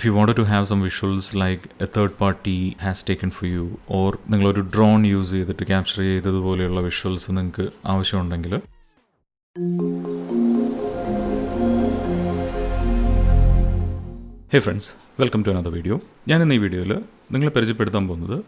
If you wanted to have some visuals like a third party has taken for you, or നിങ്ങളൊരു drone use ചെയ്തിട്ട് capture ചെയ്തതുപോലെയുള്ള visuals നിങ്ങൾക്ക് ആവശ്യമുണ്ടെങ്കിൽ hey friends, welcome to another video. ഞാനിന്ന് ഈ വീഡിയോയിൽ നിങ്ങളെ പരിചയപ്പെടുത്താൻ പോകുന്നത്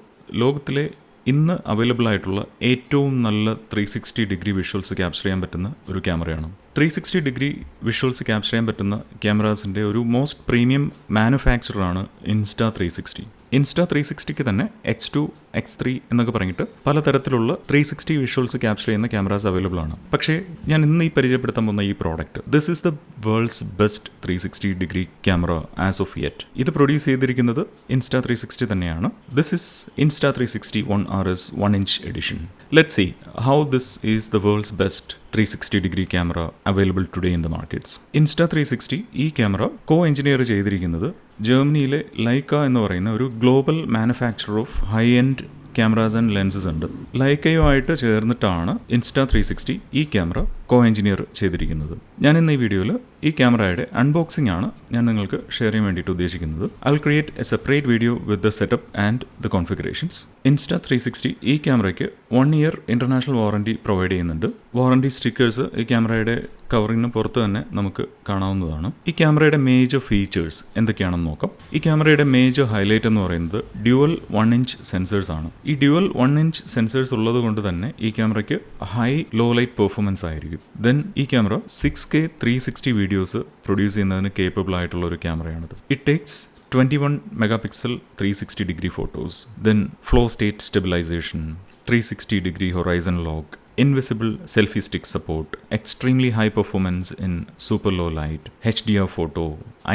ലോകത്തിലെ ഇന്ന് അവൈലബിൾ ആയിട്ടുള്ള ഏറ്റവും നല്ല 360 ഡിഗ്രി വിഷ്വൽസ് ക്യാപ്ചർ ചെയ്യാൻ പറ്റുന്ന ഒരു ക്യാമറയാണ്. 360 ഡിഗ്രി വിഷ്വൽസ് ക്യാപ്ചർ ചെയ്യാൻ പറ്റുന്ന ക്യാമറാസിൻ്റെ ഒരു മോസ്റ്റ് പ്രീമിയം മാനുഫാക്ചറാണ് ഇൻസ്റ്റാ 360. ഇൻസ്റ്റാ 360ക്ക് തന്നെ X2, X3 എന്നൊക്കെ പറഞ്ഞിട്ട് പലതരത്തിലുള്ള 360 വിഷ്വൽസ് ക്യാപ്ചർ ചെയ്യുന്ന ക്യാമറാസ് അവൈലബിൾ ആണ്. പക്ഷേ ഞാൻ ഇന്ന് ഈ പരിചയപ്പെടുത്താൻ പോകുന്ന ഈ product, this is the world's best 360 degree camera as of yet. ഇത് പ്രൊഡ്യൂസ് ചെയ്തിരിക്കുന്നത് ഇൻസ്റ്റാ 360 തന്നെയാണ്. This is insta 360 OneRS 1-inch edition. Let's see how this is the world's best 360 degree camera available today in the markets. Insta 360 ഈ camera engineer ചെയ്തിരിക്കുന്നത് ജർമ്മനിയിലെ ലൈക്ക എന്ന് പറയുന്ന ഒരു global manufacturer of high end cameras and lenses ഉണ്ട്. ലൈക്കയുമായിട്ട് ചേർന്നിട്ടാണ് insta 360 ഈ ക്യാമറ എഞ്ചിനീയർ ചെയ്തിരിക്കുന്നത്. ഞാൻ ഇന്ന് ഈ വീഡിയോയിൽ ഈ ക്യാമറയുടെ അൺബോക്സിംഗ് ആണ് ഞാൻ നിങ്ങൾക്ക് ഷെയർ ചെയ്യാൻ വേണ്ടിയിട്ട് ഉദ്ദേശിക്കുന്നത്. I will create A separate video with the setup and the configurations. Insta 360 ഈ ക്യാമറയ്ക്ക് 1 year ഇന്റർനാഷണൽ വാറണ്ടി പ്രൊവൈഡ് ചെയ്യുന്നുണ്ട്. വാറണ്ടി സ്റ്റിക്കേഴ്സ് ഈ ക്യാമറയുടെ കവറിങ്ങിന് പുറത്ത് തന്നെ നമുക്ക് കാണാവുന്നതാണ്. ഈ ക്യാമറയുടെ മേജർ ഫീച്ചേഴ്സ് എന്തൊക്കെയാണെന്ന് നോക്കാം. ഈ ക്യാമറയുടെ മേജർ ഹൈലൈറ്റ് എന്ന് പറയുന്നത് ഡ്യുവൽ 1-inch സെൻസേഴ്സ് ആണ്. ഈ ഡ്യുവൽ 1-inch സെൻസേഴ്സ് ഉള്ളത് കൊണ്ട് തന്നെ ഈ ക്യാമറയ്ക്ക് ഹൈ ലോ ലൈറ്റ് പെർഫോമൻസ് ആയിരിക്കും. ദെൻ ഈ ക്യാമറ 6K 360 വീഡിയോസ് പ്രൊഡ്യൂസ് ചെയ്യുന്നതിന് കേപ്പബിൾ ആയിട്ടുള്ള ഒരു ക്യാമറയാണിത്. It takes 21 megapixel 360 degree photos, then flow state stabilization, 360 degree horizon lock, invisible selfie stick support, extremely high performance in super low light, HDR photo,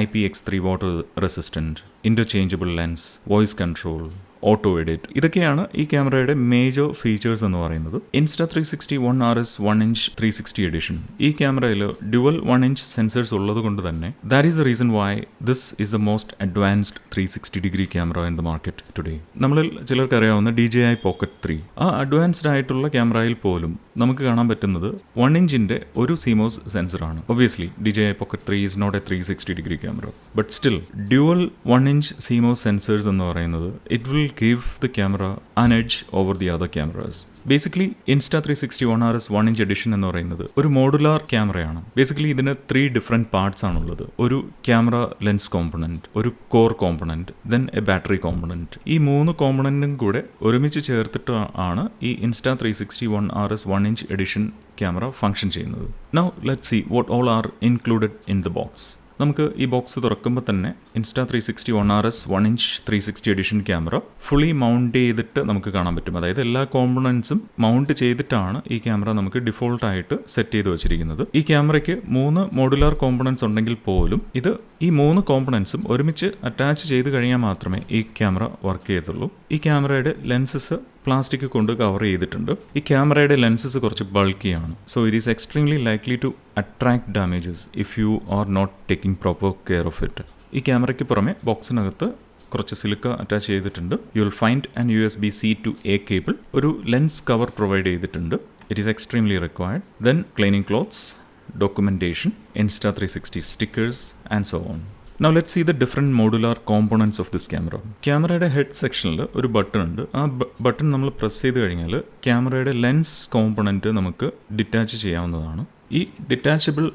IPX3 water resistant, interchangeable lens, voice control, auto edit. ഇതൊക്കെയാണ് ഈ ക്യാമറയുടെ major features എന്ന് പറയുന്നത്. Insta 360 OneRS 1-inch 360 edition ഈ ക്യാമറയിൽ dual 1-inch sensors ഉള്ളത് കൊണ്ട് തന്നെ that is the reason why this is the most advanced 360 degree camera in the market today. നമ്മളിൽ ചിലർക്ക് അറിയാവുന്ന DJI Pocket 3 ആ അഡ്വാൻസ്ഡ് ആയിട്ടുള്ള ക്യാമറയിൽ പോലും നമുക്ക് കാണാൻ പറ്റുന്നത് 1-inchന്റെ ഒരു CMOS സെൻസറാണ്. Obviously DJI Pocket 3 is not a 360 degree camera, but still dual 1-inch CMOS sensors എന്ന് പറയുന്നത് it will give the camera an edge over the other cameras. Basically Insta 360 OneRS 1-inch edition എന്ന് പറയുന്നത് ഒരു modular ക്യാമറയാണ്. Basically ഇതിന് 3 different parts ആണുള്ളത്. ഒരു camera lens component, ഒരു core component, then a battery component. ഈ 3 കോമ്പണൻറ്റും കൂടെ ഒരുമിച്ച് ചേർത്തിട്ട് ആണ് ഈ Insta 360 OneRS 1-inch edition camera function ചെയ്യുന്നത്. Now let's see what all are included in the box. നമുക്ക് ഈ ബോക്സ് തുറക്കുമ്പോൾ തന്നെ Insta 360 OneRS 1-inch 360 edition camera fully mount ചെയ്തിട്ട് നമുക്ക് കാണാൻ പറ്റും. അതായത് എല്ലാ കോമ്പണൻസും മൗണ്ട് ചെയ്തിട്ടാണ് ഈ ക്യാമറ നമുക്ക് ഡിഫോൾട്ടായിട്ട് സെറ്റ് ചെയ്ത് വെച്ചിരിക്കുന്നത്. ഈ ക്യാമറയ്ക്ക് 3 മോഡുലാർ കോമ്പണൻസ് ഉണ്ടെങ്കിൽ പോലും ഇത് ഈ 3 കോമ്പണൻസും ഒരുമിച്ച് അറ്റാച്ച് ചെയ്ത് കഴിഞ്ഞാൽ മാത്രമേ ഈ ക്യാമറ വർക്ക് ചെയ്യത്തുള്ളൂ. ഈ ക്യാമറയുടെ ലെൻസസ് പ്ലാസ്റ്റിക് കൊണ്ട് കവർ ചെയ്തിട്ടുണ്ട്. ഈ ക്യാമറയുടെ ലെൻസസ് കുറച്ച് ബൾക്കിയാണ്. So it is extremely likely to attract damages if you are not taking proper care of it. ഈ ക്യാമറയ്ക്ക് പുറമെ ബോക്സിനകത്ത് കുറച്ച് സിലിക്ക അറ്റാച്ച് ചെയ്തിട്ടുണ്ട്. You will find an USB-C to A cable. ഒരു ലെൻസ് കവർ പ്രൊവൈഡ് ചെയ്തിട്ടുണ്ട്. It is extremely required. Then cleaning cloths, documentation, Insta 360 stickers and so on. Now let's see the different modular components of this camera. ക്യാമറയുടെ head സെക്ഷനിൽ ഒരു button ഉണ്ട്. ആ button നമ്മൾ press ചെയ്ത് കഴിഞ്ഞാൽ ക്യാമറയുടെ ലെൻസ് കോമ്പണൻറ്റ് നമുക്ക് ഡിറ്റാച്ച് ചെയ്യാവുന്നതാണ്. ഈ ഡിറ്റാച്ചബിൾ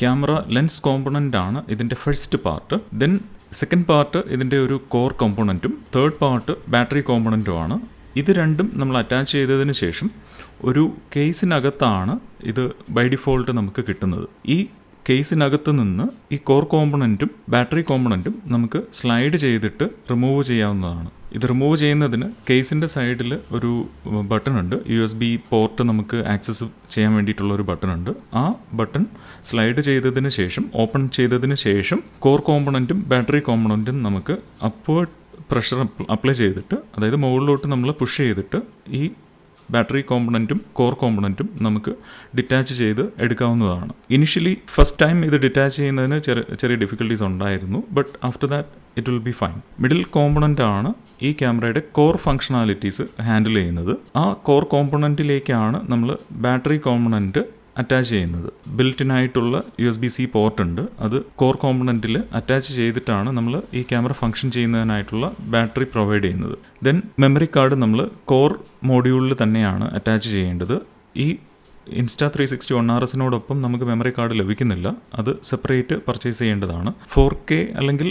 ക്യാമറ ലെൻസ് കോമ്പണൻ്റ് ആണ് ഇതിൻ്റെ first part. Then second part ഇതിൻ്റെ ഒരു കോർ കോമ്പണൻറ്റും തേർഡ് പാർട്ട് ബാറ്ററി കോമ്പണൻറ്റുമാണ്. ഇത് രണ്ടും നമ്മൾ അറ്റാച്ച് ചെയ്തതിന് ശേഷം ഒരു കേസിനകത്താണ് ഇത് ബൈ ഡിഫോൾട്ട് നമുക്ക് കിട്ടുന്നത്. ഈ കേസിനകത്ത് നിന്ന് ഈ കോർ കോമ്പണൻറ്റും ബാറ്ററി കോമ്പണൻറ്റും നമുക്ക് സ്ലൈഡ് ചെയ്തിട്ട് റിമൂവ് ചെയ്യാവുന്നതാണ്. ഇത് റിമൂവ് ചെയ്യുന്നതിന് കേസിൻ്റെ സൈഡിൽ ഒരു ബട്ടൺ ഉണ്ട്. USB പോർട്ട് നമുക്ക് ആക്സസ് ചെയ്യാൻ വേണ്ടിയിട്ടുള്ള ഒരു ബട്ടൺ ഉണ്ട്. ആ ബട്ടൺ സ്ലൈഡ് ചെയ്തതിന് ശേഷം, ഓപ്പൺ ചെയ്തതിന് ശേഷം കോർ കോമ്പണൻറ്റും ബാറ്ററി കോമ്പണൻറ്റും നമുക്ക് അപ്വേർഡ് പ്രഷർ അപ്ലൈ ചെയ്തിട്ട്, അതായത് മുകളിലോട്ട് നമ്മൾ പുഷ് ചെയ്തിട്ട് ഈ ബാറ്ററി കോമ്പണൻറ്റും കോർ കോമ്പണൻറ്റും നമുക്ക് ഡിറ്റാച്ച് ചെയ്ത് എടുക്കാവുന്നതാണ്. ഇനിഷ്യലി ഫസ്റ്റ് ടൈം ഇത് ഡിറ്റാച്ച് ചെയ്യുന്നതിന് ചെറിയ ഡിഫിക്കൽട്ടീസ് ഉണ്ടായിരുന്നു. But after that it will be fine. Middle component ആണ് ഈ ക്യാമറയുടെ കോർ ഫങ്ഷണാലിറ്റീസ് ഹാൻഡിൽ ചെയ്യുന്നത്. ആ കോർ കോമ്പണൻറ്റിലേക്കാണ് നമ്മൾ ബാറ്ററി കോമ്പണൻറ്റ് അറ്റാച്ച് ചെയ്യുന്നത്. ബിൽറ്റിനായിട്ടുള്ള USB-C പോർട്ട് ഉണ്ട്. അത് കോർ കോമ്പണൻറ്റിൽ അറ്റാച്ച് ചെയ്തിട്ടാണ് നമ്മൾ ഈ ക്യാമറ ഫംഗ്ഷൻ ചെയ്യുന്നതിനായിട്ടുള്ള ബാറ്ററി പ്രൊവൈഡ് ചെയ്യുന്നത്. ദെൻ മെമ്മറി കാർഡ് നമ്മൾ കോർ മോഡ്യൂളിൽ തന്നെയാണ് അറ്റാച്ച് ചെയ്യേണ്ടത്. ഈ ഇൻസ്റ്റാ 360 OneRSനോടൊപ്പം നമുക്ക് മെമ്മറി കാർഡ് ലഭിക്കുന്നില്ല. അത് സെപ്പറേറ്റ് പർച്ചേസ് ചെയ്യേണ്ടതാണ്. 4K അല്ലെങ്കിൽ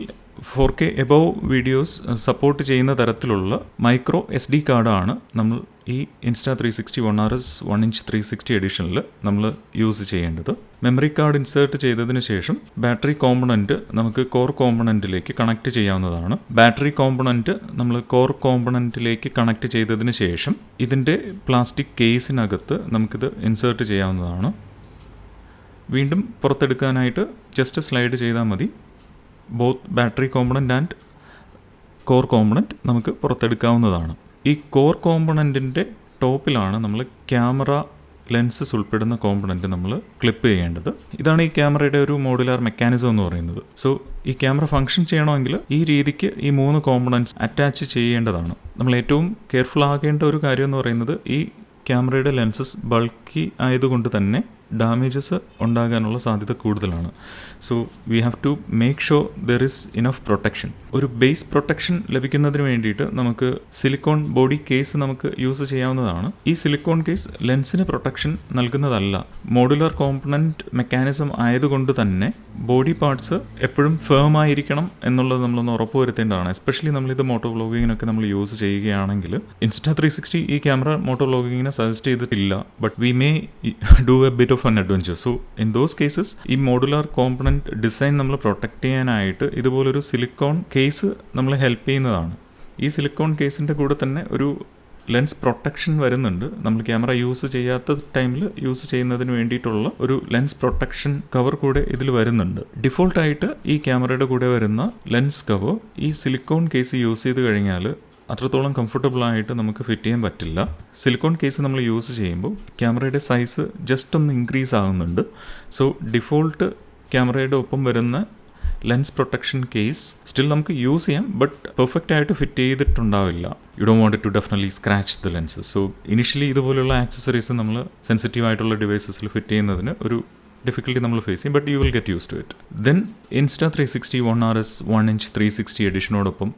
4K എബോവ് വീഡിയോസ് സപ്പോർട്ട് ചെയ്യുന്ന തരത്തിലുള്ള മൈക്രോ SD കാർഡാണ് നമ്മൾ ഈ ഇൻസ്റ്റാ 360 OneRS 1" 360 എഡിഷനിൽ നമ്മൾ യൂസ് ചെയ്യേണ്ടത്. മെമ്മറി കാർഡ് ഇൻസേർട്ട് ചെയ്തതിന് ശേഷം ബാറ്ററി കോമ്പണൻറ്റ് നമുക്ക് കോർ കോമ്പണൻറ്റിലേക്ക് കണക്ട് ചെയ്യാവുന്നതാണ്. ബാറ്ററി കോമ്പണൻറ്റ് നമ്മൾ കോർ കോമ്പണൻറ്റിലേക്ക് കണക്ട് ചെയ്തതിന് ശേഷം ഇതിൻ്റെ പ്ലാസ്റ്റിക് കേസിനകത്ത് നമുക്കിത് ഇൻസേർട്ട് ചെയ്യാവുന്നതാണ്. വീണ്ടും പുറത്തെടുക്കാനായിട്ട് ജസ്റ്റ് സ്ലൈഡ് ചെയ്താൽ മതി. Both battery component and core component നമുക്ക് പുറത്തെടുക്കാവുന്നതാണ്. ഈ കോർ കോമ്പണൻറ്റിൻ്റെ ടോപ്പിലാണ് നമ്മൾ ക്യാമറ ലെൻസസ് ഉൾപ്പെടുന്ന കോമ്പണൻറ്റ് നമ്മൾ ക്ലിപ്പ് ചെയ്യേണ്ടത്. ഇതാണ് ഈ ക്യാമറയുടെ ഒരു മോഡുലാർ മെക്കാനിസം എന്ന് പറയുന്നത്. സോ ഈ ക്യാമറ ഫംഗ്ഷൻ ചെയ്യണമെങ്കിൽ ഈ രീതിക്ക് ഈ 3 കോമ്പണൻറ്റ്സ് അറ്റാച്ച് ചെയ്യേണ്ടതാണ്. നമ്മൾ ഏറ്റവും കെയർഫുൾ ആകേണ്ട ഒരു കാര്യം എന്ന് പറയുന്നത് ഈ ക്യാമറയുടെ ലെൻസസ് ബൾക്കി ആയതുകൊണ്ട് തന്നെ ഡാമേജസ് ഉണ്ടാകാനുള്ള സാധ്യത കൂടുതലാണ്. So we have to make sure there is enough protection. ഒരു ബേസ് പ്രൊട്ടക്ഷൻ ലഭിക്കുന്നതിന് വേണ്ടിയിട്ട് നമുക്ക് സിലിക്കോൺ ബോഡി കേസ് നമുക്ക് യൂസ് ചെയ്യാവുന്നതാണ്. ഈ സിലിക്കോൺ കേസ് ലെൻസിന് പ്രൊട്ടക്ഷൻ നൽകുന്നതല്ല. മോഡുലാർ കോമ്പണൻറ്റ് മെക്കാനിസം ആയതുകൊണ്ട് തന്നെ ബോഡി പാർട്സ് എപ്പോഴും ഫേം ആയിരിക്കണം എന്നുള്ളത് നമ്മളൊന്ന് ഉറപ്പുവരുത്തേണ്ടതാണ്. എസ്പെഷ്യലി നമ്മളിത് മോട്ടോ വ്ളോഗിങ്ങിനൊക്കെ നമ്മൾ യൂസ് ചെയ്യുകയാണെങ്കിൽ. ഇൻസ്റ്റാ 360 ഈ ക്യാമറ മോട്ടോ വ്ളോഗിങ്ങിനെ സജസ്റ്റ് ചെയ്തിട്ടില്ല, but we may do A bit of an adventure. So in those cases ഈ മോഡുലാർ കോമ്പണൻറ്റ് ഡിസൈൻ നമ്മൾ പ്രൊട്ടക്റ്റ് ചെയ്യാനായിട്ട് ഇതുപോലൊരു സിലിക്കോൺ കേസ് നമ്മളെ ഹെൽപ്പ് ചെയ്യുന്നതാണ്. ഈ സിലിക്കോൺ കേസിൻ്റെ കൂടെ തന്നെ ഒരു ലെൻസ് പ്രൊട്ടക്ഷൻ വരുന്നുണ്ട്. നമ്മൾ ക്യാമറ യൂസ് ചെയ്യാത്ത ടൈമിൽ യൂസ് ചെയ്യുന്നതിന് വേണ്ടിയിട്ടുള്ള ഒരു ലെൻസ് പ്രൊട്ടക്ഷൻ കവർ കൂടെ ഇതിൽ വരുന്നുണ്ട്. ഡിഫോൾട്ടായിട്ട് ഈ ക്യാമറയുടെ കൂടെ വരുന്ന ലെൻസ് കവർ ഈ സിലിക്കോൺ കേസ് യൂസ് ചെയ്ത് കഴിഞ്ഞാൽ അത്രത്തോളം കംഫർട്ടബിൾ ആയിട്ട് നമുക്ക് ഫിറ്റ് ചെയ്യാൻ പറ്റില്ല. സിലിക്കോൺ കേസ് നമ്മൾ യൂസ് ചെയ്യുമ്പോൾ ക്യാമറയുടെ സൈസ് ജസ്റ്റ് ഒന്ന് ഇൻക്രീസ് ആകുന്നുണ്ട്. സോ ഡിഫോൾട്ട് ക്യാമറയുടെ ഒപ്പം വരുന്ന ലെൻസ് പ്രൊട്ടക്ഷൻ കേസ് സ്റ്റിൽ നമുക്ക് യൂസ് ചെയ്യാം, ബട്ട് പെർഫെക്റ്റ് ആയിട്ട് ഫിറ്റ് ചെയ്തിട്ടുണ്ടാവില്ല. You don't want to definitely scratch the lenses. So initially ഇതുപോലുള്ള ആക്സസറീസ് നമ്മൾ സെൻസിറ്റീവ് ആയിട്ടുള്ള ഡിവൈസസിൽ ഫിറ്റ് ചെയ്യുന്നതിന് ഒരു ഡിഫിക്കൽട്ടി നമ്മൾ ഫേസ് ചെയ്യും, but you will get use to it. Then Insta 360 OneRS 1" 360 എഡിഷനോടൊപ്പം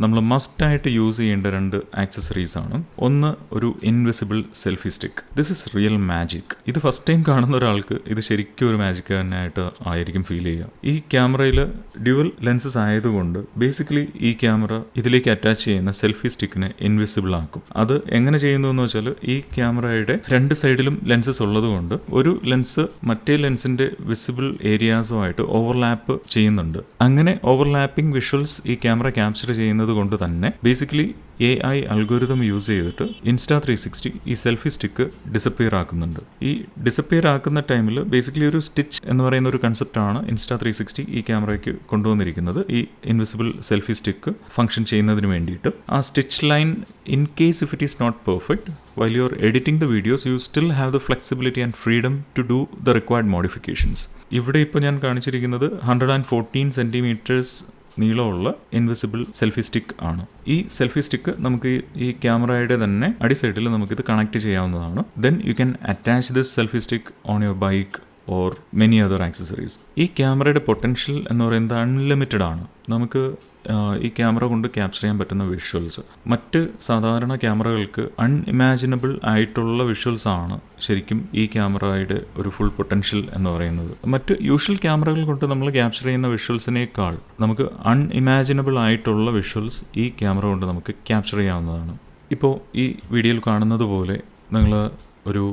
നമ്മൾ മസ്റ്റായിട്ട് യൂസ് ചെയ്യേണ്ട 2 ആക്സസറീസ് ആണ്. ഒന്ന് ഒരു invisible selfie stick. This is real magic. ഇത് ഫസ്റ്റ് ടൈം കാണുന്ന ഒരാൾക്ക് ഇത് ശരിക്കും ഒരു മാജിക് തന്നെയായിട്ട് ആയിരിക്കും ഫീൽ ചെയ്യുക. ഈ ക്യാമറയിൽ ഡ്യുവൽ ലെൻസസ് ആയതുകൊണ്ട് ബേസിക്കലി ഈ ക്യാമറ ഇതിലേക്ക് അറ്റാച്ച് ചെയ്യുന്ന സെൽഫി സ്റ്റിക്കിനെ ഇൻവിസിബിൾ ആക്കും. അത് എങ്ങനെ ചെയ്യുന്നു എന്ന് വെച്ചാൽ ഈ ക്യാമറയുടെ 2 സൈഡിലും ലെൻസസ് ഉള്ളതുകൊണ്ട് ഒരു ലെൻസ് മറ്റേ ലെൻസിന്റെ വിസിബിൾ ഏരിയാസുമായിട്ട് ഓവർലാപ്പ് ചെയ്യുന്നുണ്ട്. അങ്ങനെ ഓവർലാപ്പിംഗ് വിഷ്വൽസ് ഈ ക്യാമറ ക്യാപ്ചർ ചെയ്യുന്നത് കൊണ്ട് തന്നെ ബേസിക്കലി AI അൽഗോരിതം യൂസ് ചെയ്തിട്ട് ഇൻസ്റ്റാ 360 ഈ സെൽഫി സ്റ്റിക്ക് ഡിസപ്പിയർ ആക്കുന്നുണ്ട്. ഈ ഡിസപ്പിയർ ആക്കുന്ന ടൈമിൽ ബേസിക്കലി ഒരു സ്റ്റിച്ച് എന്ന് പറയുന്ന ഒരു കൺസെപ്റ്റാണ് ഇൻസ്റ്റാ 360 ഈ ക്യാമറയ്ക്ക് കൊണ്ടുവന്നിരിക്കുന്നത്. ഈ ഇൻവിസിബിൾ സെൽഫി സ്റ്റിക്ക് ഫംഗ്ഷൻ ചെയ്യുന്നതിന് വേണ്ടിയിട്ട് ആ stitch line in case if it is not perfect while you're editing the videos you still have the flexibility and freedom to do the required modifications. ഇവിടെ ഇപ്പോൾ ഞാൻ കാണിച്ചിരിക്കുന്നത് 114 സെൻറ്റിമീറ്റേഴ്സ് നീളമുള്ള invisible selfie stick ആണ്. ഈ സെൽഫി സ്റ്റിക്ക് നമുക്ക് ഈ ക്യാമറയുടെ തന്നെ അടി സൈഡിൽ നമുക്കിത് കണക്ട് ചെയ്യാവുന്നതാണ്. Then you can attach this selfie stick on your bike or many other accessories. ഈ ക്യാമറയുടെ പൊട്ടൻഷ്യൽ എന്ന് പറയുന്നത് അൺലിമിറ്റഡ് ആണ്. നമുക്ക് ഈ ക്യാമറ കൊണ്ട് ക്യാപ്ചർ ചെയ്യാൻ പറ്റുന്ന വിഷ്വൽസ് മറ്റ് സാധാരണ ക്യാമറകൾക്ക് അൺഇമാജിനബിൾ ആയിട്ടുള്ള വിഷ്വൽസ് ആണ് ശരിക്കും ഈ ക്യാമറയുടെ ഒരു ഫുൾ പൊട്ടൻഷ്യൽ എന്ന് പറയുന്നത്. മറ്റ് യൂഷ്വൽ ക്യാമറകൾ കൊണ്ട് നമ്മൾ ക്യാപ്ചർ ചെയ്യുന്ന വിഷ്വൽസിനേക്കാൾ നമുക്ക് അൺഇമാജിനബിൾ ആയിട്ടുള്ള വിഷ്വൽസ് ഈ ക്യാമറ കൊണ്ട് നമുക്ക് ക്യാപ്ചർ ചെയ്യാവുന്നതാണ്. ഇപ്പോൾ ഈ വീഡിയോയിൽ കാണുന്നത് പോലെ നിങ്ങൾ ഒരു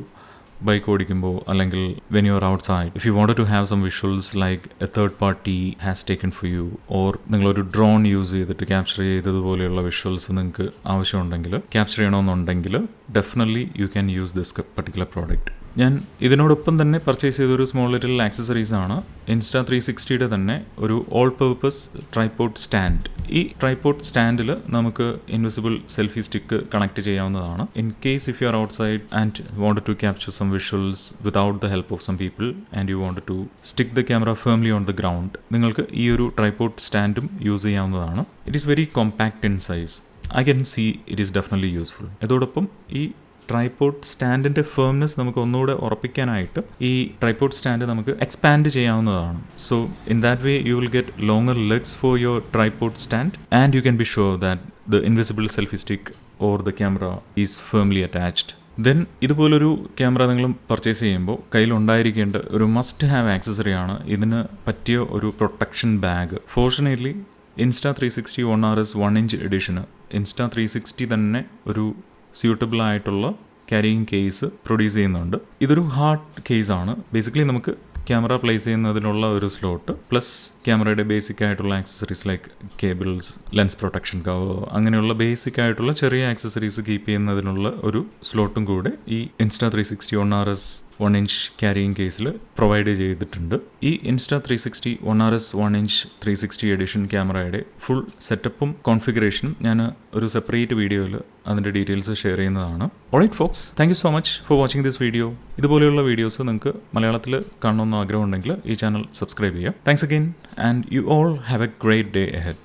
ബൈക്ക് ഓടിക്കുമ്പോൾ അല്ലെങ്കിൽ when you are outside if you want to have some visuals like a third party has taken for you or നിങ്ങളൊരു ഡ്രോൺ യൂസ് ചെയ്തിട്ട് ക്യാപ്ചർ ചെയ്തതുപോലെയുള്ള വിഷ്വൽസ് നിങ്ങൾക്ക് ആവശ്യമുണ്ടെങ്കിൽ ക്യാപ്ചർ ചെയ്യണമെന്നുണ്ടെങ്കിൽ definitely you can use this particular product. ഞാൻ ഇതിനോടൊപ്പം തന്നെ purchase ചെയ്തൊരു സ്മോൾ ലിറ്റിൽ ആക്സസറീസ് ആണ് ഇൻസ്റ്റാ 360യുടെ തന്നെ ഒരു ഓൾ പർപ്പസ് ട്രൈപോഡ് സ്റ്റാൻഡ്. ഈ ട്രൈപോഡ് സ്റ്റാൻഡിൽ നമുക്ക് ഇൻവിസിബിൾ സെൽഫി സ്റ്റിക്ക് കണക്ട് ചെയ്യാവുന്നതാണ്. In case if you are outside and want to capture some visuals without the help of some people and you want to stick the camera firmly on the ground, നിങ്ങൾക്ക് ഈ ഒരു tripod സ്റ്റാൻഡും use ചെയ്യാവുന്നതാണ്. It is very compact in size. I can see it is definitely useful. അതോടൊപ്പം ഈ tripod സ്റ്റാൻഡിൻ്റെ firmness നമുക്ക് ഒന്നുകൂടെ ഉറപ്പിക്കാനായിട്ട് ഈ ട്രൈപോഡ് സ്റ്റാൻഡ് നമുക്ക് എക്സ്പാൻഡ് ചെയ്യാവുന്നതാണ്. So in that way you will get longer legs for your tripod stand and you can be sure that the invisible selfie stick or the camera is firmly attached. Then ഇതുപോലൊരു camera നിങ്ങൾ purchase ചെയ്യുമ്പോൾ കയ്യിലുണ്ടായിരിക്കേണ്ട ഒരു must have ആക്സസറിയാണ് ഇതിന് പറ്റിയ ഒരു protection bag. Fortunately insta 360 OneRS 1" എഡിഷന് insta 360 തന്നെ ഒരു suitable ആയിട്ടുള്ള ക്യാരിയിങ് കേസ് പ്രൊഡ്യൂസ് ചെയ്യുന്നുണ്ട്. ഇതൊരു ഹാർഡ് കേസാണ്. ബേസിക്കലി നമുക്ക് ക്യാമറ പ്ലേസ് ചെയ്യുന്നതിനുള്ള ഒരു സ്ലോട്ട് പ്ലസ് ക്യാമറയുടെ ബേസിക് ആയിട്ടുള്ള accessories like cables, lens protection cover, അങ്ങനെയുള്ള ബേസിക് ആയിട്ടുള്ള ചെറിയ ആക്സസറീസ് കീപ്പ് ചെയ്യുന്നതിനുള്ള ഒരു സ്ലോട്ടും കൂടെ ഈ ഇൻസ്റ്റാ 360 OneRS 1" ക്യാരിയിങ് കേസിൽ പ്രൊവൈഡ് ചെയ്തിട്ടുണ്ട്. ഈ ഇൻസ്റ്റാ 360 OneRS 1" 360 എഡിഷൻ ക്യാമറയുടെ ഫുൾ സെറ്റപ്പും കോൺഫിഗറേഷനും ഞാൻ ഒരു സെപ്പറേറ്റ് വീഡിയോയിൽ അതിൻ്റെ ഡീറ്റെയിൽസ് ഷെയർ ചെയ്യുന്നതാണ്. Alright folks, thank you so much for watching this video. ഇതുപോലെയുള്ള വീഡിയോസ് നിങ്ങൾക്ക് മലയാളത്തിൽ കാണണമെന്ന് ആഗ്രഹമുണ്ടെങ്കിൽ ഈ ചാനൽ സബ്സ്ക്രൈബ് ചെയ്യുക. Thanks again and you all have A great day ahead.